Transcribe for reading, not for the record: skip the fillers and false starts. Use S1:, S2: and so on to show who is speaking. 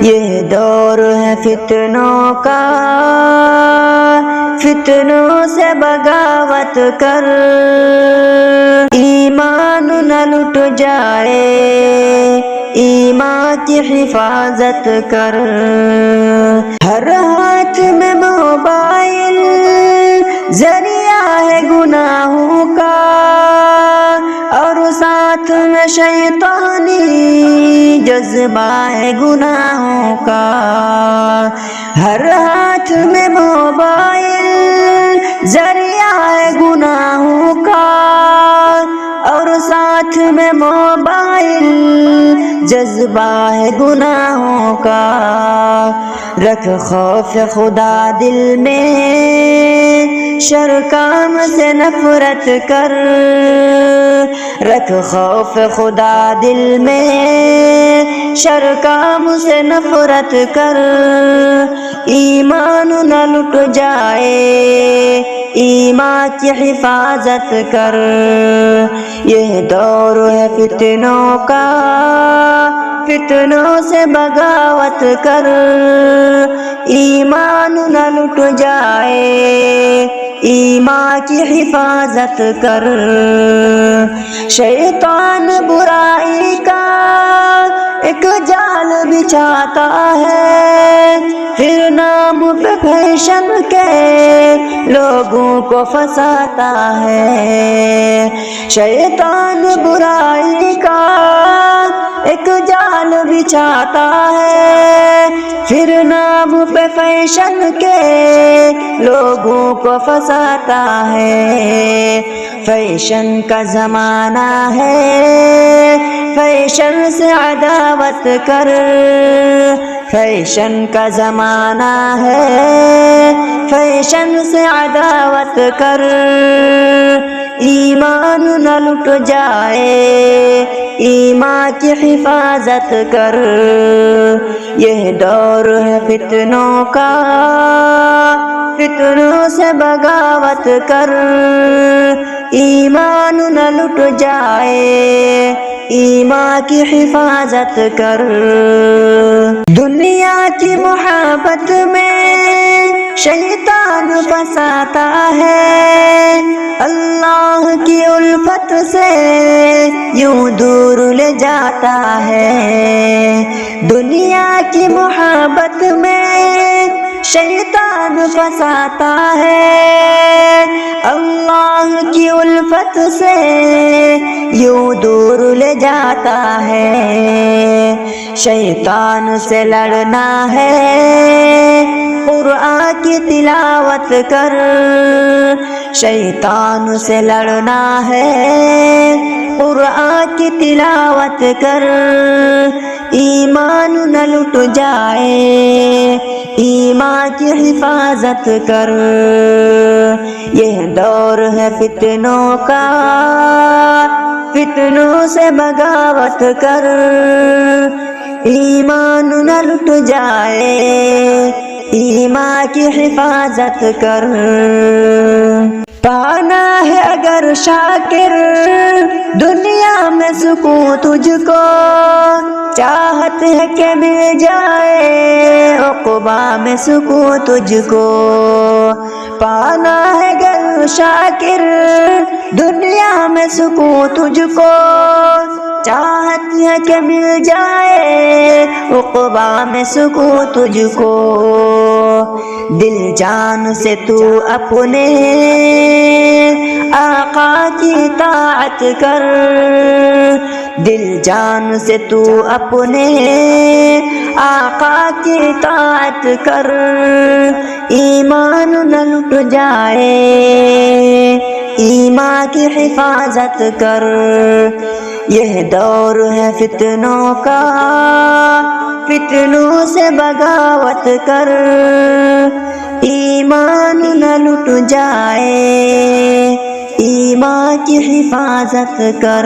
S1: یہ دور ہے فتنوں کا، فتنوں سے بغاوت کر، ایمان نہ لٹ جائے، ایمان کی حفاظت کر۔ ہر ہاتھ میں موبائل ذریعہ ہے گناہوں کا، اور ساتھ میں شیطانی جذبہ ہے گناہوں کا۔ ہر ہاتھ میں موبائل ذریعہ ہے گناہوں کا، اور ساتھ میں موبائل جذبہ ہے گناہوں کا۔ رکھ خوف خدا دل میں، شر کام سے نفرت کر۔ رکھ خوف خدا دل میں، شر کام سے نفرت کر، ایمان نہ لٹ جائے، ایمان کی حفاظت کر۔ یہ دور ہے فتنوں کا، فتنوں سے بغاوت کر، ایمان نہ لٹ جائے، ایمان کی حفاظت کر۔ شیطان برائی کا ایک جال بچھاتا ہے، پھر نام پہ فیشن کے لوگوں کو پھنساتا ہے۔ شیطان برائی کا ایک جال بچھاتا ہے، پھر نام پہ فیشن کے لوگوں کو پھنساتا ہے۔ فیشن کا زمانہ ہے، فیشن سے عداوت کر۔ فیشن کا زمانہ ہے، فیشن سے عداوت کر، ایمان نہ لٹ جائے، ایمان کی حفاظت کر۔ یہ دور ہے فتنوں کا، فتنوں سے بغاوت کر، ایمان نہ لٹ جائے، ایمان کی حفاظت کر۔ دنیا کی محبت میں شیطان پھنساتا ہے، اللہ کی الفت سے یوں دور لے جاتا ہے۔ دنیا کی محبت میں شیطان پھنساتا ہے، اللہ کی الفت سے یوں دور لے جاتا ہے۔ شیطان سے لڑنا ہے، قرآن کی تلاوت کر۔ شیطان سے لڑنا ہے، قرآن کی تلاوت کر، ایمان نہ لٹ جائے، ایمان کی حفاظت کر۔ یہ دور ہے فتنوں کا، فتنوں سے بغاوت کر، ایمان نہ لٹ جائے، ایمان کی حفاظت کر۔ پانا ہے اگر شاکر دنیا میں سکون تجھ کو، چاہت ہے کہ مل جائے عقبہ میں سکون تجھ کو۔ پانا ہے اگر شاکر دنیا میں سکون تجھ کو، چاہت ہے کہ مل جائے عقبہ میں سکون تجھ کو۔ دل جان سے تو اپنے آقا کی اطاعت کر، دل جان سے تو اپنے آقا کی اطاعت کر، ایمان نہ لٹ جائے، ایمان کی حفاظت کر۔ یہ دور ہے فتنوں کا، فتنوں سے بغاوت کر، ایمان نہ لٹ جائے، ایمان کی حفاظت کر۔